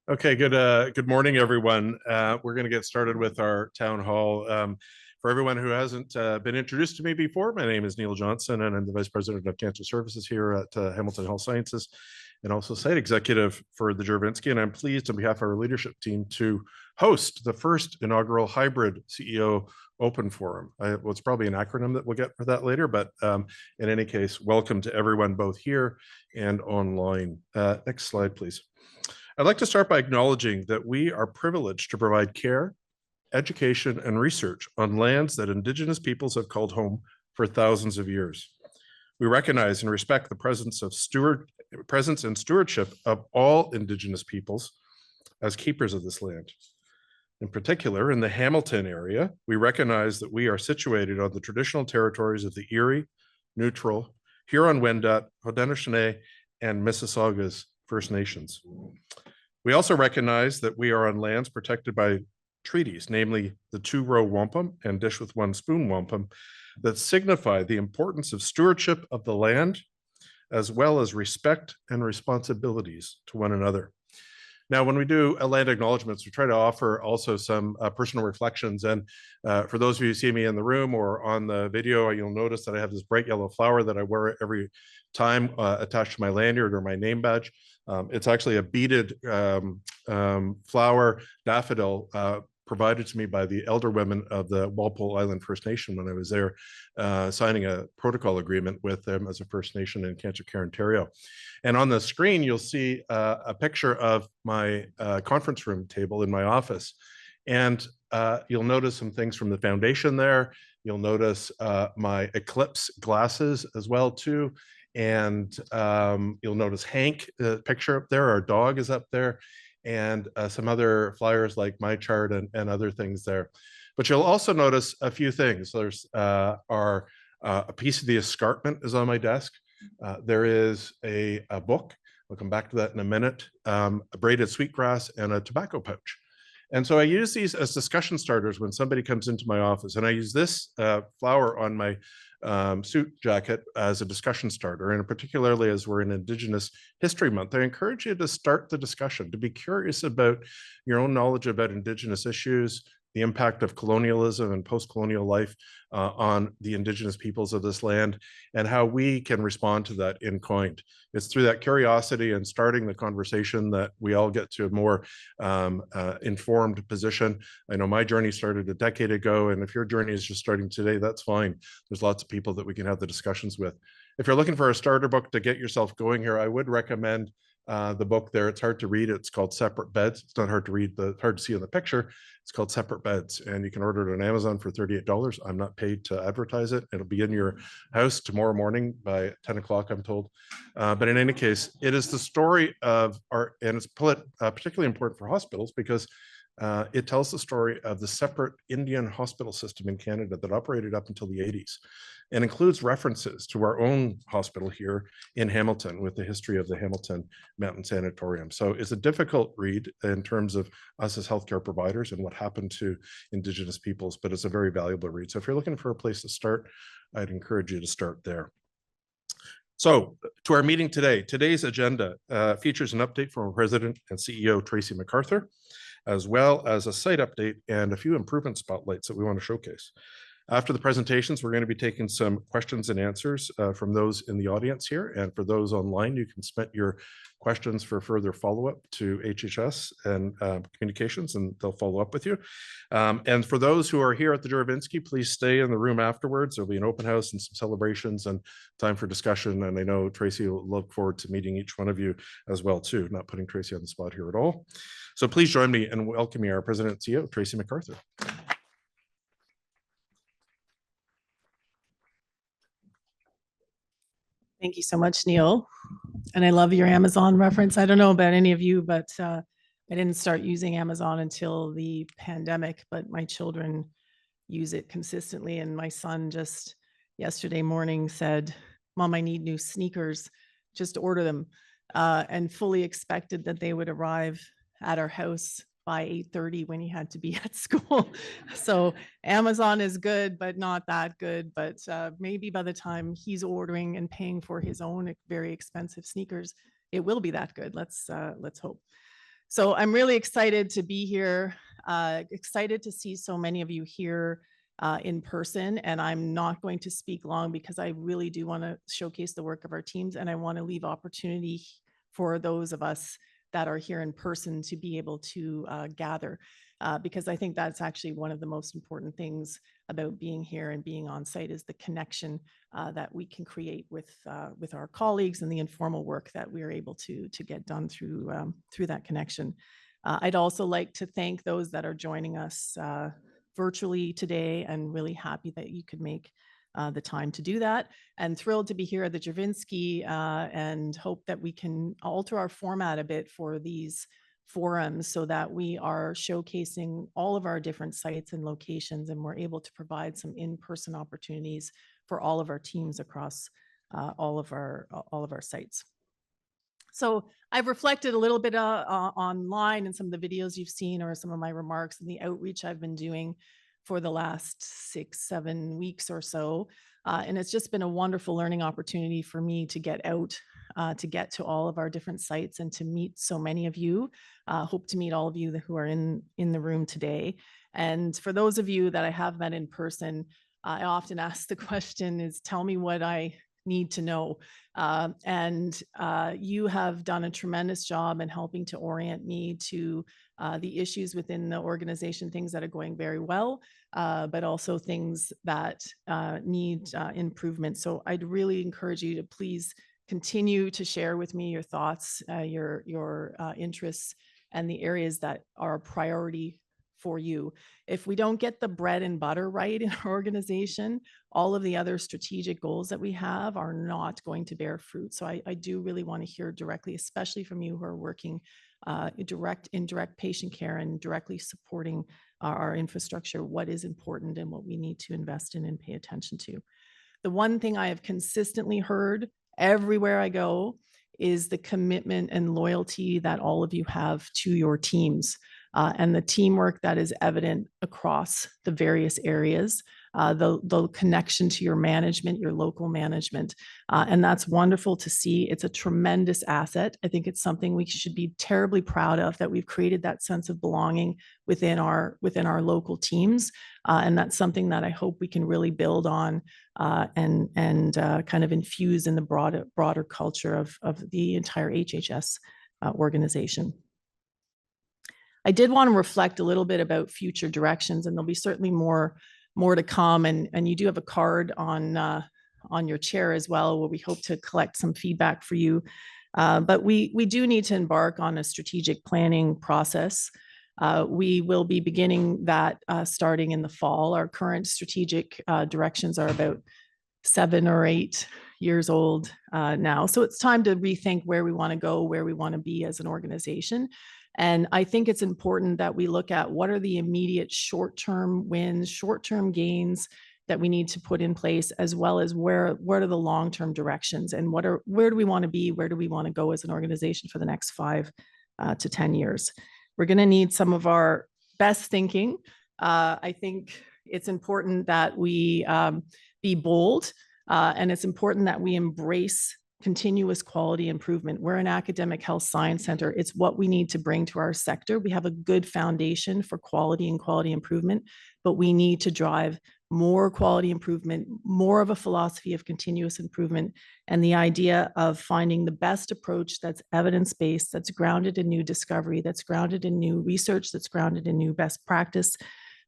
Okay, good morning, everyone. We're going to get started with our town hall. For everyone who hasn't been introduced to me before, my name is Neil Johnson, and I'm the Vice President of Cancer Services here at Hamilton Health Sciences, and also Site Executive for the Juravinski. And I'm pleased on behalf of our leadership team to host the first inaugural hybrid CEO Open Forum. Well, it's probably an acronym that we'll get for that later, but in any case, welcome to everyone both here and online. Next slide, please. I'd like to start by acknowledging that we are privileged to provide care, education, and research on lands that Indigenous peoples have called home for thousands of years. We recognize and respect the presence and stewardship of all Indigenous peoples as keepers of this land. In particular, in the Hamilton area, we recognize that we are situated on the traditional territories of the Erie, Neutral, Huron-Wendat, Haudenosaunee, and Mississaugas First Nations. We also recognize that we are on lands protected by treaties, namely the Two-Row Wampum and Dish with One Spoon Wampum, that signify the importance of stewardship of the land, as well as respect and responsibilities to one another. Now, when we do land acknowledgements, we try to offer also some personal reflections. And for those of you who see me in the room or on the video, you'll notice that I have this bright yellow flower that I wear every time attached to my lanyard or my name badge. It's actually a beaded flower daffodil provided to me by the elder women of the Walpole Island First Nation when I was there signing a protocol agreement with them as a First Nation in Cancer Care Ontario. And on the screen, you'll see a picture of my conference room table in my office. And you'll notice some things from the foundation there. You'll notice my Eclipse glasses as well, too. And you'll notice Hank, the picture up there, our dog is up there, and some other flyers like my chart and other things there. But you'll also notice a few things. There's a piece of the escarpment is on my desk. There is a book. I'll come back to that in a minute. A braided sweetgrass and a tobacco pouch. And so I use these as discussion starters when somebody comes into my office. And I use this flower on my suit jacket as a discussion starter. And particularly as we're in Indigenous History Month, I encourage you to start the discussion, to be curious about your own knowledge about Indigenous issues, the impact of colonialism and post-colonial life on the Indigenous peoples of this land, and how we can respond to that in kind. It's through that curiosity and starting the conversation that we all get to a more informed position. I know my journey started a decade ago, and if your journey is just starting today, that's fine. There's lots of people that we can have the discussions with. If you're looking for a starter book to get yourself going here, I would recommend the book there. It's hard to read. It's called Separate Beds. It's not hard to read, but hard to see in the picture. It's called Separate Beds, and you can order it on Amazon for $38. I'm not paid to advertise it. It'll be in your house tomorrow morning by 10 o'clock, I'm told. But in any case, it is the story of our, and it's particularly important for hospitals because it tells the story of the separate Indian hospital system in Canada that operated up until the 80s, and includes references to our own hospital here in Hamilton with the history of the Hamilton Mountain Sanatorium. So it's a difficult read in terms of us as healthcare providers and what happened to Indigenous peoples, but it's a very valuable read. So if you're looking for a place to start, I'd encourage you to start there. So to our meeting today, today's agenda features an update from our President and CEO, Tracy MacArthur, as well as a site update and a few improvement spotlights that we want to showcase. After the presentations, we're going to be taking some questions and answers from those in the audience here. And for those online, you can submit your questions for further follow-up to HHS and communications, and they'll follow up with you. And for those who are here at the Juravinski, please stay in the room afterwards. There'll be an open house and some celebrations and time for discussion. And I know Tracy will look forward to meeting each one of you as well, too. Not putting Tracy on the spot here at all. So please join me in welcoming our President and CEO, Tracy MacArthur. Thank you so much, Neil. And I love your Amazon reference. I don't know about any of you, but I didn't start using Amazon until the pandemic, but my children use it consistently. And my son just yesterday morning said, "Mom, I need new sneakers, just order them," and fully expected that they would arrive at our house by 8:30 when he had to be at school. So Amazon is good, but not that good. But maybe by the time he's ordering and paying for his own very expensive sneakers, it will be that good. Let's hope. So I'm really excited to be here, excited to see so many of you here in person. And I'm not going to speak long because I really do want to showcase the work of our teams, and I want to leave opportunity for those of us that are here in person to be able to gather, because I think that's actually one of the most important things about being here and being on site is the connection that we can create with our colleagues and the informal work that we're able to get done through that connection. I'd also like to thank those that are joining us virtually today, and really happy that you could make the time to do that, and thrilled to be here at the Javinsky, and hope that we can alter our format a bit for these forums so that we are showcasing all of our different sites and locations, and we're able to provide some in-person opportunities for all of our teams across all of our sites. So I've reflected a little bit online in some of the videos you've seen, or some of my remarks and the outreach I've been doing for the last 6-7 weeks or so. And it's just been a wonderful learning opportunity for me to get out, to get to all of our different sites and to meet so many of you. Hope to meet all of you who are in the room today. And for those of you that I have met in person, I often ask the question is, tell me what I need to know. And you have done a tremendous job in helping to orient me to the issues within the organization, things that are going very well, but also things that need improvement. So I'd really encourage you to please continue to share with me your thoughts, your interests, and the areas that are a priority for you. If we don't get the bread and butter right in our organization, all of the other strategic goals that we have are not going to bear fruit. So I do really want to hear directly, especially from you who are working indirect patient care and directly supporting our infrastructure, what is important and what we need to invest in and pay attention to. The one thing I have consistently heard everywhere I go is the commitment and loyalty that all of you have to your teams, and the teamwork that is evident across the various areas, the connection to your management, your local management. And that's wonderful to see. It's a tremendous asset. I think it's something we should be terribly proud of, that we've created that sense of belonging within our local teams. And that's something that I hope we can really build on and kind of infuse in the broader culture of the entire HHS organization. I did want to reflect a little bit about future directions, and there'll be certainly more to come. And you do have a card on your chair as well, where we hope to collect some feedback for you. But we do need to embark on a strategic planning process. We will be beginning that starting in the fall. Our current strategic directions are about 7 or 8 years old now. So it's time to rethink where we want to go, where we want to be as an organization. And I think it's important that we look at what are the immediate short-term wins, short-term gains that we need to put in place, as well as what are the long-term directions, and where do we want to be, where do we want to go as an organization for the next 5 to 10 years. We're going to need some of our best thinking. I think it's important that we be bold, and it's important that we embrace continuous quality improvement. We're an academic health science center. It's what we need to bring to our sector. We have a good foundation for quality and quality improvement, but we need to drive more quality improvement, more of a philosophy of continuous improvement, and the idea of finding the best approach that's evidence-based, that's grounded in new discovery, that's grounded in new research, that's grounded in new best practice,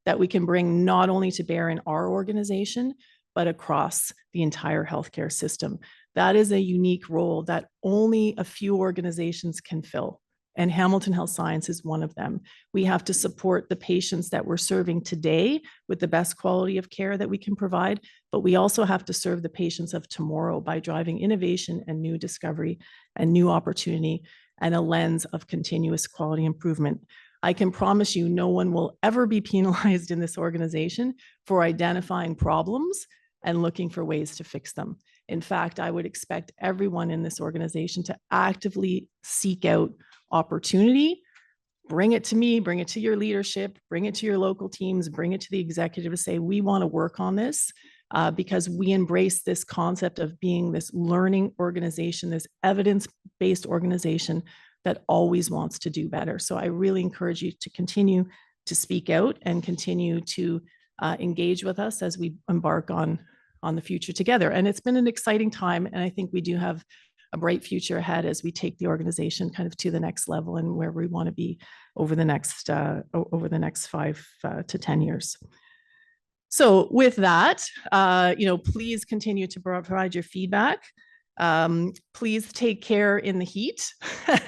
that we can bring not only to bear in our organization, but across the entire healthcare system. That is a unique role that only a few organizations can fill, and Hamilton Health Science is one of them. We have to support the patients that we're serving today with the best quality of care that we can provide, but we also have to serve the patients of tomorrow by driving innovation and new discovery and new opportunity and a lens of continuous quality improvement. I can promise you no one will ever be penalized in this organization for identifying problems and looking for ways to fix them. In fact, I would expect everyone in this organization to actively seek out opportunity, bring it to me, bring it to your leadership, bring it to your local teams, bring it to the executive to say, we want to work on this because we embrace this concept of being this learning organization, this evidence-based organization that always wants to do better. So I really encourage you to continue to speak out and continue to engage with us as we embark on the future together. And it's been an exciting time. And I think we do have a bright future ahead as we take the organization kind of to the next level and where we want to be over the next 5 to 10 years. So with that, please continue to provide your feedback. Please take care in the heat.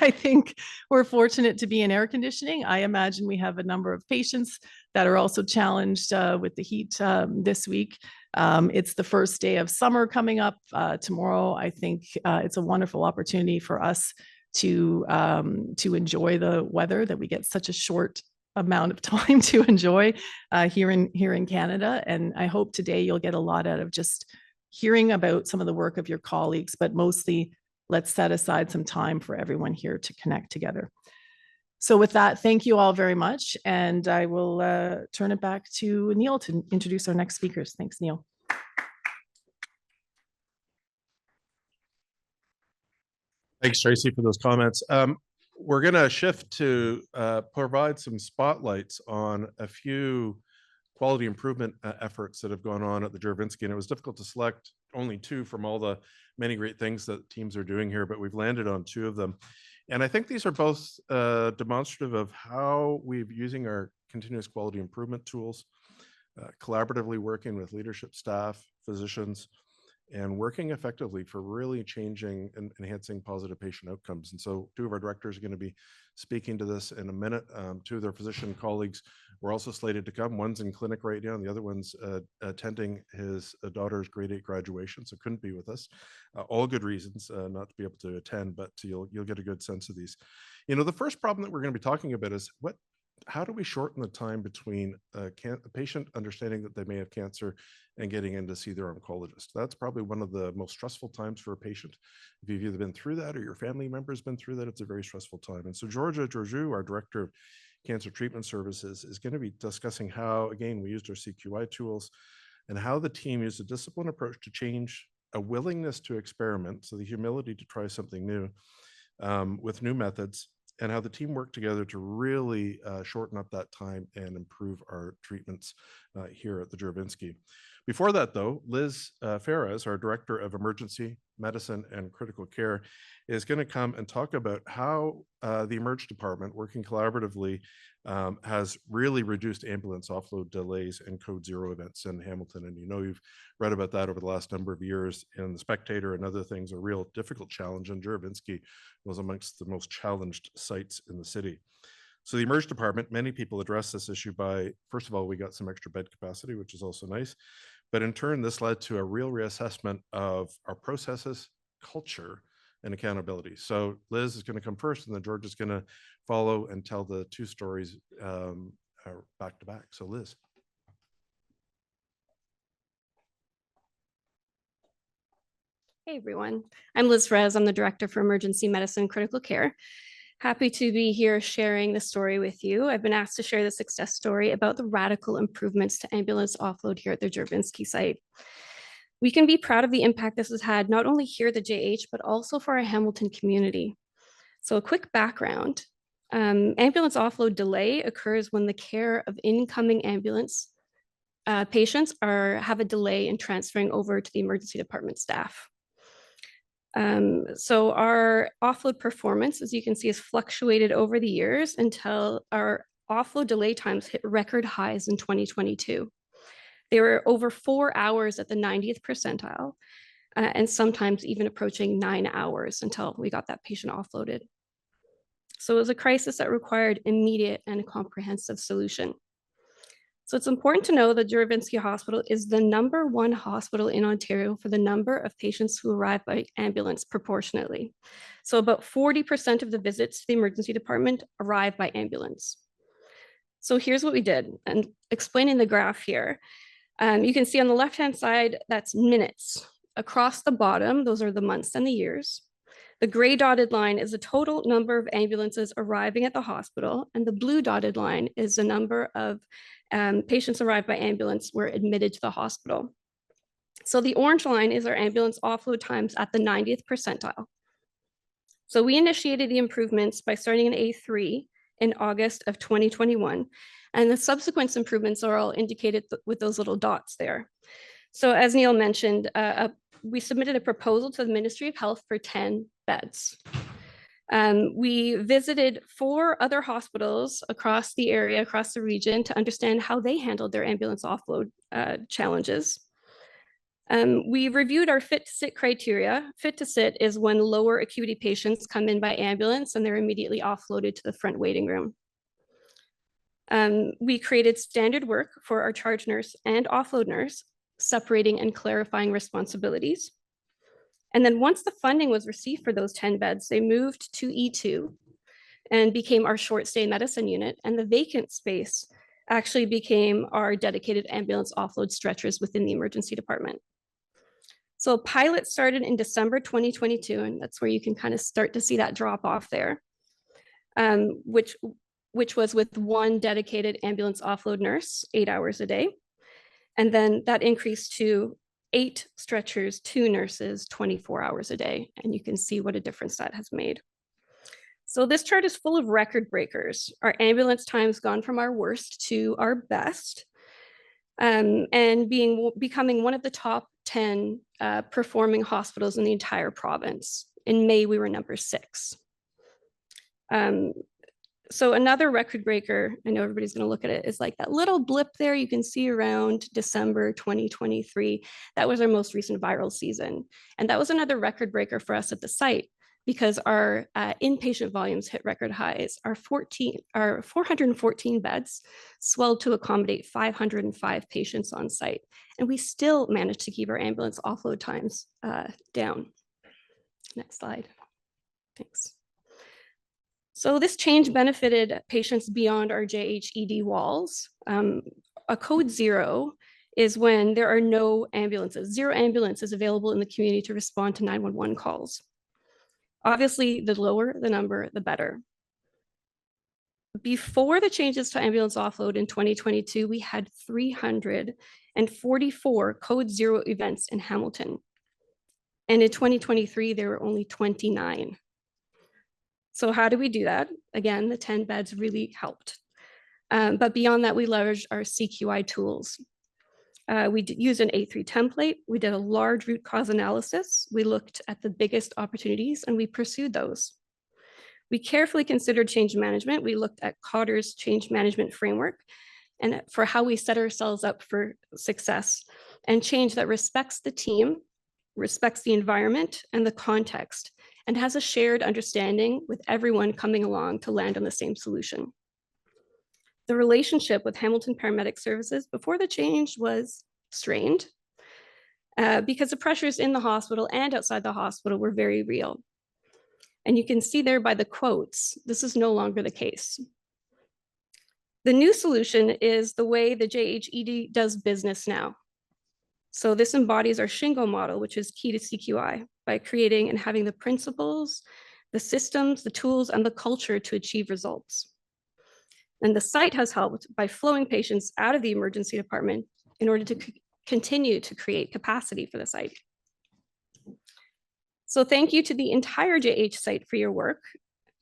I think we're fortunate to be in air conditioning. I imagine we have a number of patients that are also challenged with the heat this week. It's the first day of summer coming up tomorrow. I think it's a wonderful opportunity for us to enjoy the weather that we get such a short amount of time to enjoy here in Canada. And I hope today you'll get a lot out of just hearing about some of the work of your colleagues, but mostly let's set aside some time for everyone here to connect together. So with that, thank you all very much. And I will turn it back to Neil to introduce our next speakers. Thanks, Neil. Thanks, Tracy, for those comments. We're going to shift to provide some spotlights on a few quality improvement efforts that have gone on at the Juravinski. And it was difficult to select only two from all the many great things that teams are doing here, but we've landed on two of them. And I think these are both demonstrative of how we're using our continuous quality improvement tools, collaboratively working with leadership staff, physicians, and working effectively for really changing and enhancing positive patient outcomes. And so two of our directors are going to be speaking to this in a minute. Two of their physician colleagues were also slated to come. One's in clinic right now, and the other one's attending his daughter's grade 8 graduation, so couldn't be with us. All good reasons not to be able to attend, but you'll get a good sense of these. The first problem that we're going to be talking about is how do we shorten the time between a patient understanding that they may have cancer and getting in to see their oncologist? That's probably one of the most stressful times for a patient. If you've either been through that or your family member's been through that, it's a very stressful time. And so Georgia Georgiou, our Director of Cancer Treatment Services, is going to be discussing how, again, we used our CQI tools and how the team used a disciplined approach to change a willingness to experiment, so the humility to try something new with new methods, and how the team worked together to really shorten up that time and improve our treatments here at the Juravinski. Before that, though, Liz Ferraz, our Director of Emergency Medicine and Critical Care, is going to come and talk about how the Emerge Department, working collaboratively, has really reduced ambulance offload delays and code zero events in Hamilton. And you've read about that over the last number of years in the Spectator and other things, a real difficult challenge. And Juravinski was amongst the most challenged sites in the city. So the Emerge Department, many people address this issue by, first of all, we got some extra bed capacity, which is also nice. But in turn, this led to a real reassessment of our processes, culture, and accountability. So Liz is going to come first, and then George is going to follow and tell the two stories back to back. So Liz. Hey everyone, I'm Liz Ferraz. I'm the Director for Emergency Medicine and Critical Care. Happy to be here sharing the story with you. I've been asked to share the success story about the radical improvements to ambulance offload here at the Juravinski site. We can be proud of the impact this has had, not only here at the JH, but also for our Hamilton community. So a quick background, ambulance offload delay occurs when the care of incoming ambulance patients have a delay in transferring over to the emergency department staff. So our offload performance, as you can see, has fluctuated over the years until our offload delay times hit record highs in 2022. They were over 4 hours at the 90th percentile, and sometimes even approaching 9 hours until we got that patient offloaded. So it was a crisis that required immediate and comprehensive solution. So it's important to know that Juravinski Hospital is the #1 hospital in Ontario for the number of patients who arrive by ambulance proportionately. So about 40% of the visits to the emergency department arrive by ambulance. So here's what we did, and explaining the graph here. You can see on the left-hand side, that's minutes. Across the bottom, those are the months and the years. The gray dotted line is the total number of ambulances arriving at the hospital, and the blue dotted line is the number of patients arrived by ambulance were admitted to the hospital. So the orange line is our ambulance offload times at the 90th percentile. So we initiated the improvements by starting in A3 in August of 2021. And the subsequent improvements are all indicated with those little dots there. So as Neil mentioned, we submitted a proposal to the Ministry of Health for 10 beds. We visited 4 other hospitals across the area, across the region, to understand how they handled their ambulance offload challenges. We reviewed our fit to sit criteria. Fit to sit is when lower acuity patients come in by ambulance and they're immediately offloaded to the front waiting room. We created standard work for our charge nurse and offload nurse, separating and clarifying responsibilities. And then once the funding was received for those 10 beds, they moved to E2 and became our short stay medicine unit. And the vacant space actually became our dedicated ambulance offload stretchers within the emergency department. So a pilot started in December 2022, and that's where you can kind of start to see that drop off there, which was with 1 dedicated ambulance offload nurse, 8 hours a day. And then that increased to 8 stretchers, 2 nurses, 24 hours a day. And you can see what a difference that has made. So this chart is full of record breakers. Our ambulance time's gone from our worst to our best, and becoming one of the top 10 performing hospitals in the entire province. In May, we were number 6. So another record breaker, I know everybody's going to look at it, is like that little blip there you can see around December 2023. That was our most recent viral season. And that was another record breaker for us at the site because our inpatient volumes hit record highs. Our 414 beds swelled to accommodate 505 patients on site. And we still managed to keep our ambulance offload times down. Next slide. Thanks. So this change benefited patients beyond our JHED walls. A code 0 is when there are no ambulances. 0 ambulances available in the community to respond to 911 calls. Obviously, the lower the number, the better. Before the changes to ambulance offload in 2022, we had 344 code 0 events in Hamilton. And in 2023, there were only 29. So how do we do that? Again, the 10 beds really helped. But beyond that, we leveraged our CQI tools. We used an A3 template. We did a large root cause analysis. We looked at the biggest opportunities and we pursued those. We carefully considered change management. We looked at Cotter's change management framework and for how we set ourselves up for success and change that respects the team, respects the environment and the context, and has a shared understanding with everyone coming along to land on the same solution. The relationship with Hamilton Paramedic Services before the change was strained because the pressures in the hospital and outside the hospital were very real. And you can see there by the quotes, this is no longer the case. The new solution is the way the JHED does business now. So this embodies our Shingo model, which is key to CQI, by creating and having the principles, the systems, the tools, and the culture to achieve results. And the site has helped by flowing patients out of the emergency department in order to continue to create capacity for the site. So thank you to the entire JH site for your work,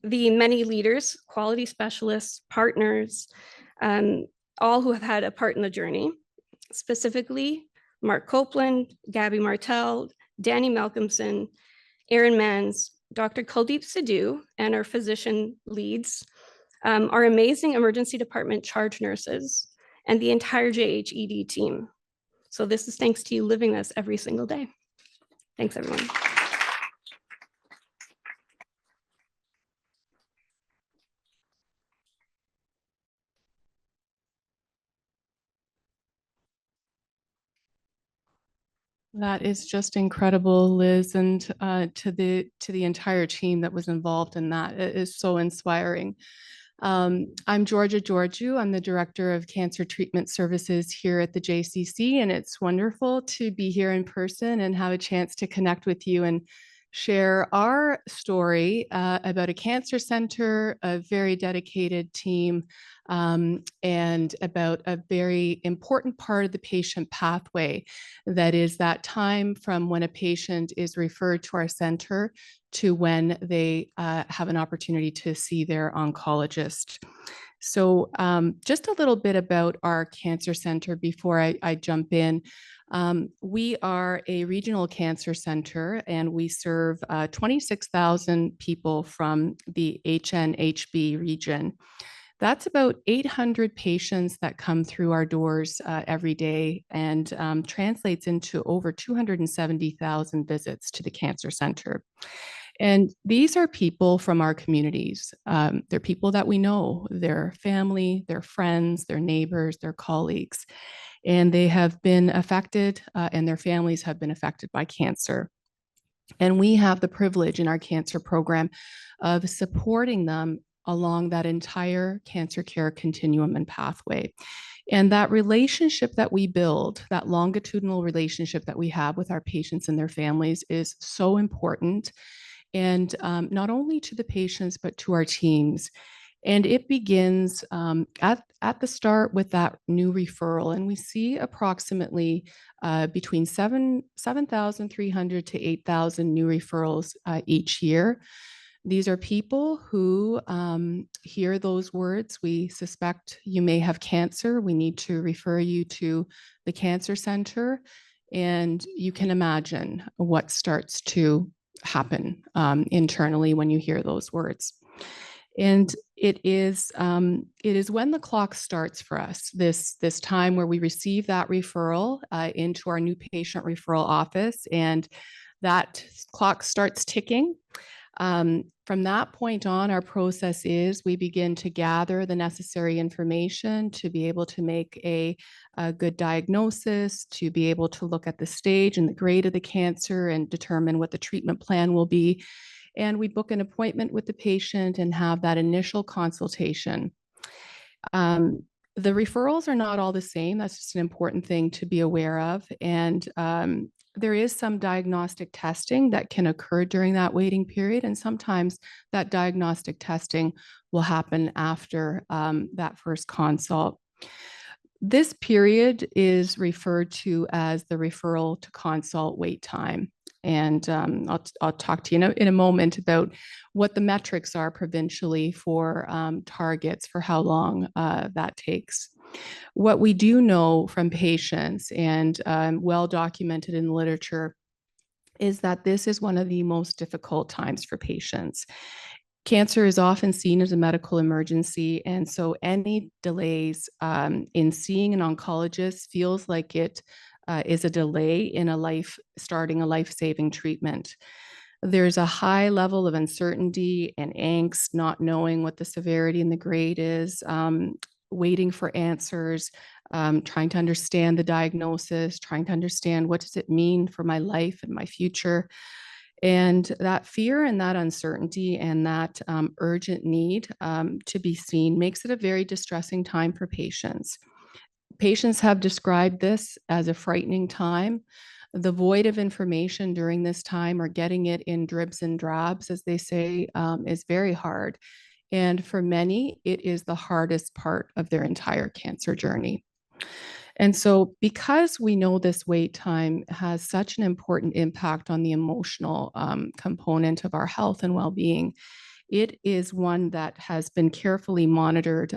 the many leaders, quality specialists, partners, all who have had a part in the journey, specifically Mark Copeland, Gabby Martel, Danny Malcolmson, Aaron Mans, Dr. Kuldeep Sidhu, and our physician leads, our amazing emergency department charge nurses, and the entire JHED team. So this is thanks to you living this every single day. Thanks, everyone. That is just incredible, Liz, and to the entire team that was involved in that. It is so inspiring. I'm Georgia Georgiou. I'm the Director of Cancer Treatment Services here at the JCC, and it's wonderful to be here in person and have a chance to connect with you and share our story about a cancer center, a very dedicated team, and about a very important part of the patient pathway. That is that time from when a patient is referred to our center to when they have an opportunity to see their oncologist. So just a little bit about our cancer center before I jump in. We are a regional cancer center, and we serve 26,000 people from the HNHB region. That's about 800 patients that come through our doors every day, and translates into over 270,000 visits to the cancer center. And these are people from our communities. They're people that we know, their family, their friends, their neighbors, their colleagues, and they have been affected and their families have been affected by cancer. And we have the privilege in our cancer program of supporting them along that entire cancer care continuum and pathway. And that relationship that we build, that longitudinal relationship that we have with our patients and their families, is so important. And not only to the patients, but to our teams. And it begins at the start with that new referral. And we see approximately between 7,300 to 8,000 new referrals each year. These are people who hear those words: we suspect you may have cancer. We need to refer you to the cancer center. And you can imagine what starts to happen internally when you hear those words. And it is when the clock starts for us, this time where we receive that referral into our new patient referral office, and that clock starts ticking. From that point on, our process is we begin to gather the necessary information to be able to make a good diagnosis, to be able to look at the stage and the grade of the cancer and determine what the treatment plan will be. And we book an appointment with the patient and have that initial consultation. The referrals are not all the same. That's just an important thing to be aware of. And there is some diagnostic testing that can occur during that waiting period. And sometimes that diagnostic testing will happen after that first consult. This period is referred to as the referral to consult wait time. And I'll talk to you in a moment about what the metrics are provincially for targets for how long that takes. What we do know from patients, and well documented in the literature, is that this is one of the most difficult times for patients. Cancer is often seen as a medical emergency, and so any delays in seeing an oncologist feels like it is a delay in starting a life-saving treatment. There's a high level of uncertainty and angst, not knowing what the severity and the grade is, waiting for answers, trying to understand the diagnosis, trying to understand what does it mean for my life and my future. And that fear and that uncertainty and that urgent need to be seen makes it a very distressing time for patients. Patients have described this as a frightening time. The void of information during this time, or getting it in dribs and drabs, as they say, is very hard. And for many, it is the hardest part of their entire cancer journey. And so because we know this wait time has such an important impact on the emotional component of our health and well-being, it is one that has been carefully monitored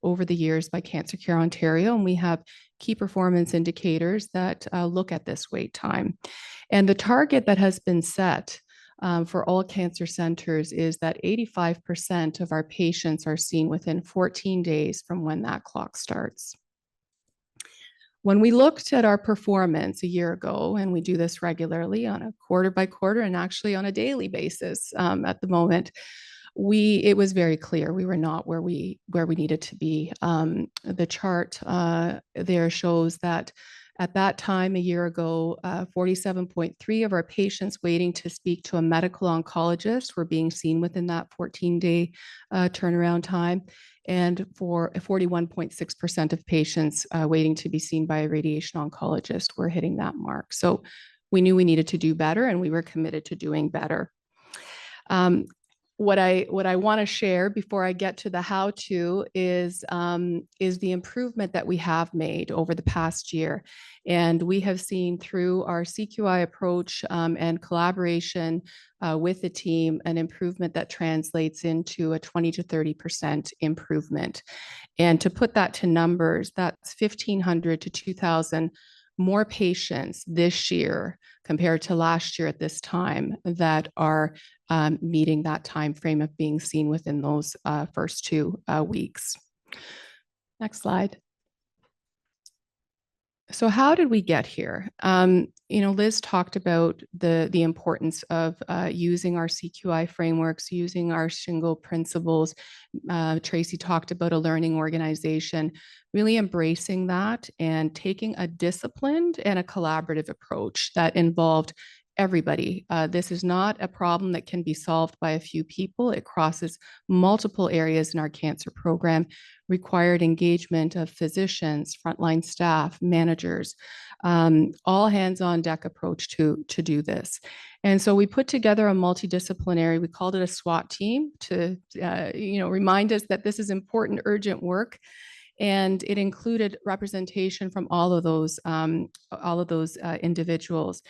over the years by Cancer Care Ontario, and we have key performance indicators that look at this wait time. And the target that has been set for all cancer centers is that 85% of our patients are seen within 14 days from when that clock starts. When we looked at our performance a year ago, and we do this regularly on a quarter by quarter and actually on a daily basis at the moment, it was very clear we were not where we needed to be. The chart there shows that at that time a year ago, 47.3 of our patients waiting to speak to a medical oncologist were being seen within that 14-day turnaround time. And for 41.6% of patients waiting to be seen by a radiation oncologist were hitting that mark. So We knew we needed to do better, and we were committed to doing better. What I want to share before I get to the how-to is the improvement that we have made over the past year. And we have seen through our CQI approach and collaboration with the team an improvement that translates into a 20 to 30% improvement. And to put that to numbers, that's 1,500 to 2,000 more patients this year compared to last year at this time that are meeting that time frame of being seen within those first 2 weeks. Next slide. So how did we get here? Liz talked about the importance of using our CQI frameworks, using our shingle principles. Tracy talked about a learning organization, really embracing that and taking a disciplined and a collaborative approach that involved everybody. This is not a problem that can be solved by a few people. It crosses multiple areas in our cancer program, required engagement of physicians, frontline staff, managers, all hands on deck approach to do this. And so we put together a multidisciplinary, we called it a SWAT team to remind us that this is important, urgent work. And it included representation from all of those individuals.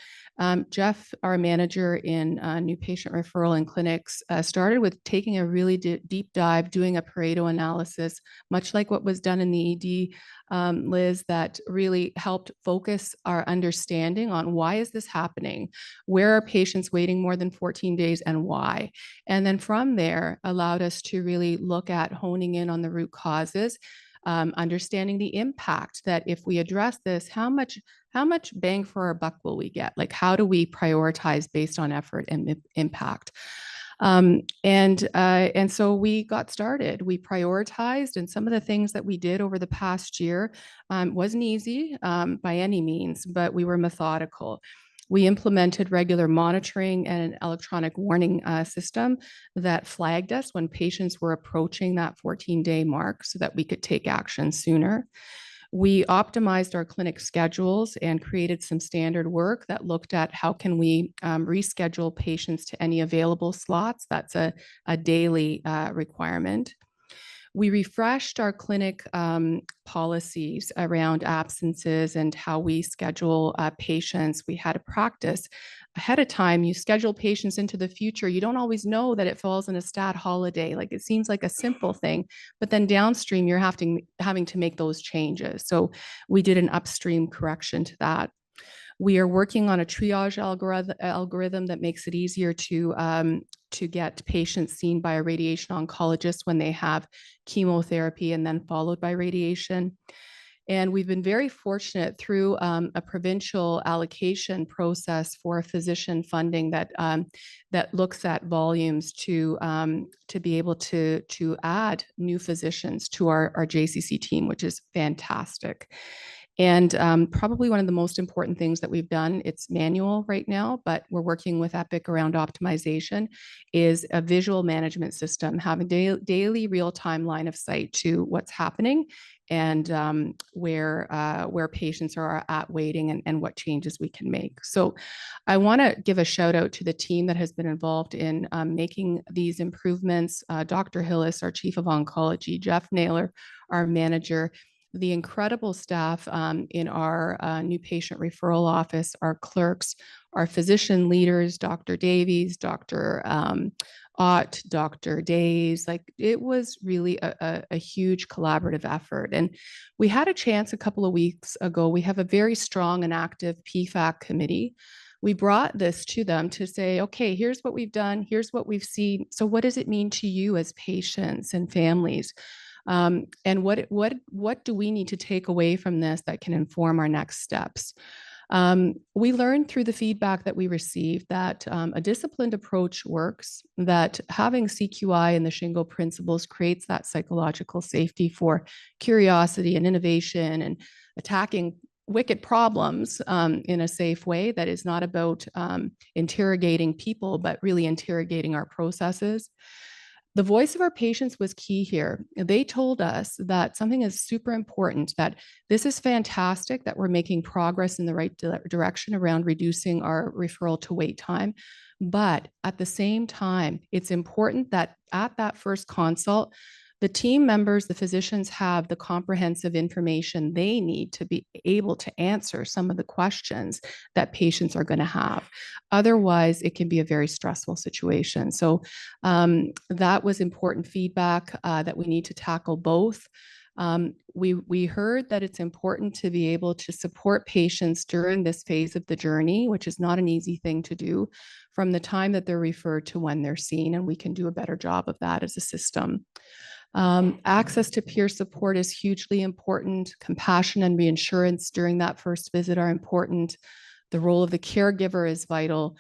Jeff, our manager in new patient referral and clinics, started with taking a really deep dive, doing a Pareto analysis, much like what was done in the ED, Liz, that really helped focus our understanding on why is this happening? Where are patients waiting more than 14 days and why? And then from there allowed us to really look at honing in on the root causes, understanding the impact that if we address this, how much bang for our buck will we get? Like, how do we prioritize based on effort and impact? And so we got started. We prioritized, and some of the things that we did over the past year wasn't easy by any means, but we were methodical. We implemented regular monitoring and an electronic warning system that flagged us when patients were approaching that 14-day mark so that we could take action sooner. We optimized our clinic schedules and created some standard work that looked at how can we reschedule patients to any available slots. That's a daily requirement. We refreshed our clinic policies around absences and how we schedule patients. We had a practice ahead of time. You schedule patients into the future. You don't always know that it falls in a stat holiday. Like, it seems like a simple thing, but then downstream you're having to make those changes. So we did an upstream correction to that. We are working on a triage algorithm that makes it easier to get patients seen by a radiation oncologist when they have chemotherapy and then followed by radiation. And we've been very fortunate through a provincial allocation process for physician funding that looks at volumes to be able to add new physicians to our JCC team, which is fantastic. And probably one of the most important things that we've done, it's manual right now, but we're working with Epic around optimization, is a visual management system, having daily real-time line of sight to what's happening and where patients are at waiting and what changes we can make. So I want to give a shout out to the team that has been involved in making these improvements. Dr. Hillis, our Chief of Oncology, Jeff Naylor, our manager, the incredible staff in our new patient referral office, our clerks, our physician leaders, Dr. Davies, Dr. Ott, Dr. Days. Like, it was really a huge collaborative effort. And we had a chance a couple of weeks ago. We have a very strong and active PFAC committee. We brought this to them to say, okay, here's what we've done. Here's what we've seen. So what does it mean to you as patients and families? And what do we need to take away from this that can inform our next steps? We learned through the feedback that we received that a disciplined approach works, that having CQI and the shingle principles creates that psychological safety for curiosity and innovation and attacking wicked problems in a safe way that is not about interrogating people, but really interrogating our processes. The voice of our patients was key here. They told us that something is super important, that this is fantastic, that we're making progress in the right direction around reducing our referral to wait time. But at the same time, it's important that at that first consult, the team members, the physicians have the comprehensive information they need to be able to answer some of the questions that patients are going to have. Otherwise, it can be a very stressful situation. So that was important feedback that we need to tackle both. We heard that it's important to be able to support patients during this phase of the journey, which is not an easy thing to do, from the time that they're referred to when they're seen, and we can do a better job of that as a system. Access to peer support is hugely important. Compassion and reassurance during that first visit are important. The role of the caregiver is vital.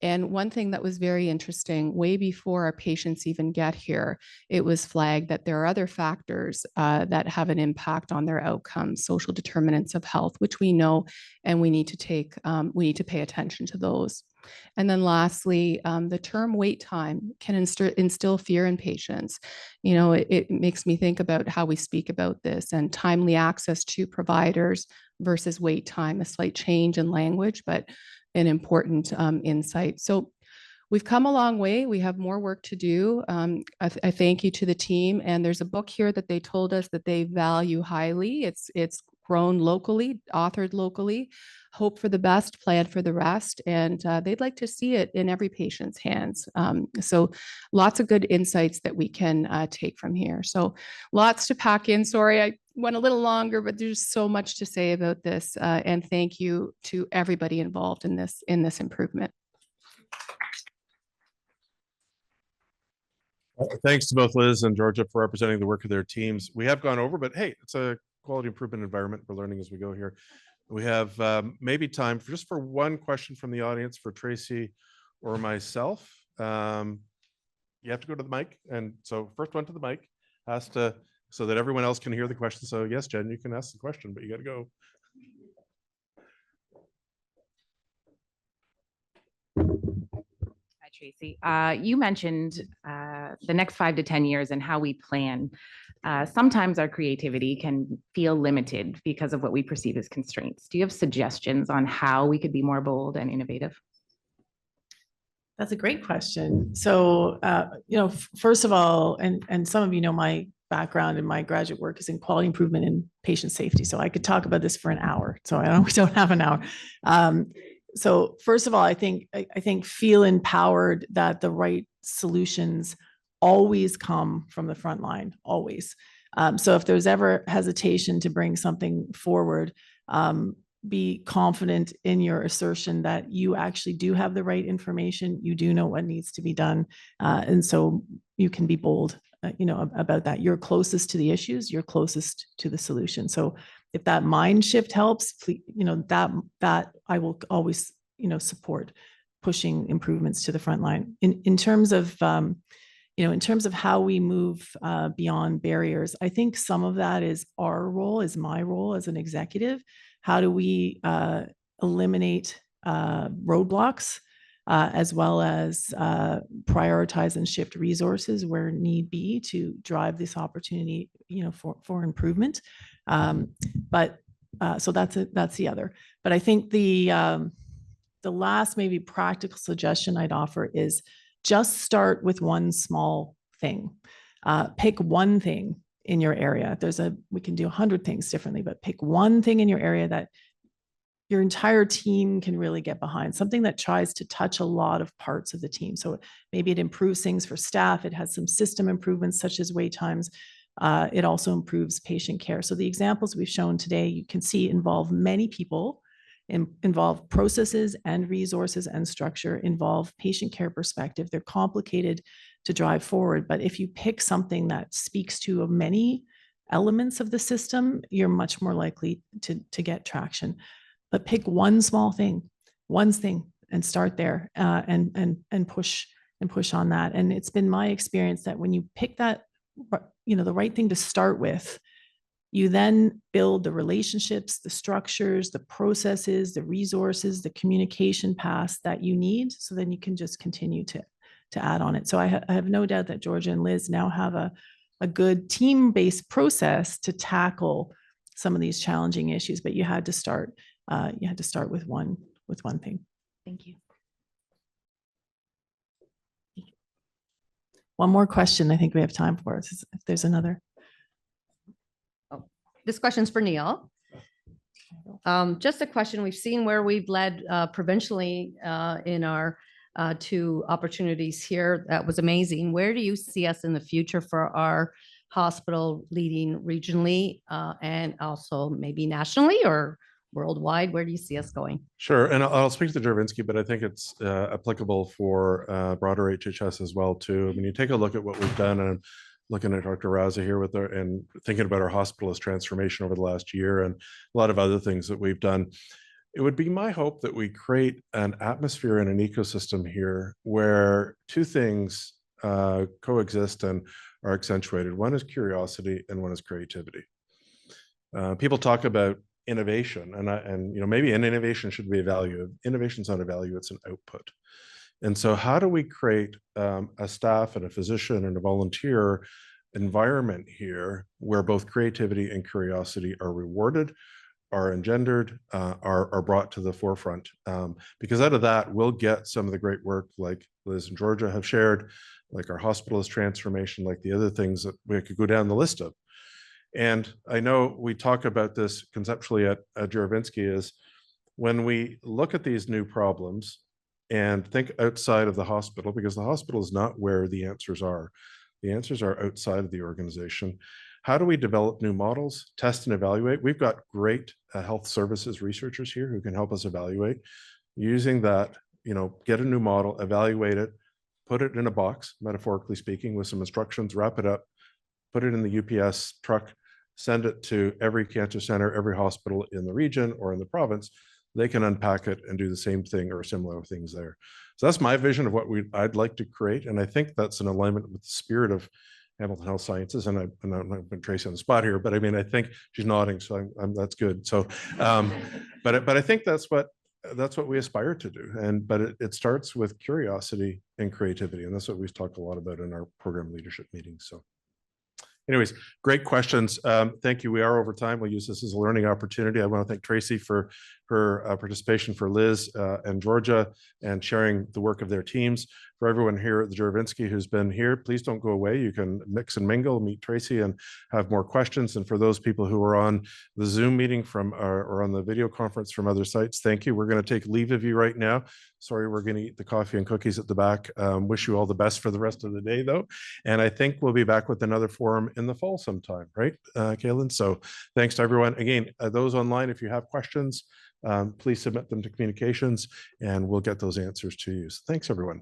And one thing that was very interesting, way before our patients even get here, it was flagged that there are other factors that have an impact on their outcomes, social determinants of health, which we know, and we need to pay attention to those. And then lastly, the term wait time can instill fear in patients. You know, it makes me think about how we speak about this, and timely access to providers versus wait time, a slight change in language, but an important insight. So we've come a long way. We have more work to do. I thank you to the team. And there's a book here that they told us that they value highly. It's grown locally, authored locally. Hope for the best, plan for the rest. And they'd like to see it in every patient's hands. So lots of good insights that we can take from here. So lots to pack in. Sorry, I went a little longer, but there's so much to say about this. And thank you to everybody involved in this improvement. Thanks to both Liz and Georgia for representing the work of their teams. We have gone over, but hey, it's a quality improvement environment. We're learning as we go here. We have maybe time for just one question from the audience for Tracy or myself. You have to go to the mic. And so first one to the mic has to, so that everyone else can hear the question. So yes, Jen, you can ask the question, but you got to go. Hi, Tracy. You mentioned the next 5 to 10 years and how we plan. Sometimes our creativity can feel limited because of what we perceive as constraints. Do you have suggestions on how we could be more bold and innovative? That's a great question. So, first of all, and some of you know my background and my graduate work is in quality improvement and patient safety. So I could talk about this for an hour. So we don't have an hour. So first of all, I think feel empowered that the right solutions always come from the front line, always. So if there's ever hesitation to bring something forward, be confident in your assertion that you actually do have the right information, you do know what needs to be done, and so you can be bold, about that. You're closest to the issues, you're closest to the solution. So if that mind shift helps, that I will always, support pushing improvements to the front line. In terms of in terms of how we move beyond barriers, I think some of that is my role as an executive. How do we eliminate roadblocks as well as prioritize and shift resources where need be to drive this opportunity, for improvement. So that's the other. But I think the last maybe practical suggestion I'd offer is just start with one small thing. Pick one thing in your area. We can do 100 things differently, but pick one thing in your area that your entire team can really get behind, something that tries to touch a lot of parts of the team. So maybe it improves things for staff. It has some system improvements such as wait times. It also improves patient care. So the examples we've shown today, you can see involve many people, involve processes and resources and structure, involve patient care perspective. They're complicated to drive forward. But if you pick something that speaks to many elements of the system, you're much more likely to get traction. But pick one small thing, and start there, and push on that. And it's been my experience that when you pick that, the right thing to start with, you then build the relationships, the structures, the processes, the resources, the communication paths that you need. So then you can just continue add on it. So I have no doubt that Georgia and Liz now have a good team-based process to tackle some of these challenging issues, but you had to start with one thing. Thank you. One more question I think we have time for, if there's another. This question's for Neil. Just a question. We've seen where we've led provincially in our 2 opportunities here. That was amazing. Where do you see us in the future for our hospital leading regionally and also maybe nationally or worldwide? Where do you see us going? Sure, and I'll speak to Dervinsky, but I think it's applicable for broader HHS as well too. I mean, you take a look at what we've done, and I'm looking at Dr. Raza here and thinking about our hospitalist transformation over the last year and a lot of other things that we've done. It would be my hope that we create an atmosphere and an ecosystem here where 2 things coexist and are accentuated. One is curiosity and one is creativity. People talk about innovation, and maybe an innovation should be a value. Innovation's not a value; it's an output. And so, how do we create a staff and a physician and a volunteer environment here where both creativity and curiosity are rewarded, are engendered, are brought to the forefront? Because out of that, we'll get some of the great work like Liz and Georgia have shared, like our hospitalist transformation, like the other things that we could go down the list of. And I know we talk about this conceptually at Juravinski, is when we look at these new problems and think outside of the hospital, because the hospital is not where the answers are. The answers are outside of the organization. How do we develop new models, test and evaluate? We've got great health services researchers here who can help us evaluate. Using that, get a new model, evaluate it, put it in a box, metaphorically speaking, with some instructions, wrap it up, put it in the UPS truck, send it to every cancer center, every hospital in the region or in the province. They can unpack it and do the same thing or similar things there. So that's my vision of what I'd like to create. And I think that's in alignment with the spirit of Hamilton Health Sciences. And I'm not putting Tracy on the spot here, but I mean, I think she's nodding, so that's good. So, but I think that's what we aspire to do. But it starts with curiosity and creativity. And that's what we talk a lot about in our program leadership meetings. So anyways, great questions. Thank you. We are over time. We'll use this as a learning opportunity. I want to thank Tracy for her participation, for Liz and Georgia, and sharing the work of their teams. For everyone here at the Juravinski who's been here, please don't go away. You can mix and mingle, meet Tracy, and have more questions. And for those people who are on the Zoom meeting or on the video conference from other sites, thank you. We're going to take leave of you right now. Sorry, we're going to eat the coffee and cookies at the back. Wish you all the best for the rest of the day, though. And I think we'll be back with another forum in the fall sometime, right, Kaylin? So thanks to everyone. Again, those online, if you have questions, please submit them to communications and we'll get those answers to you. So thanks, everyone.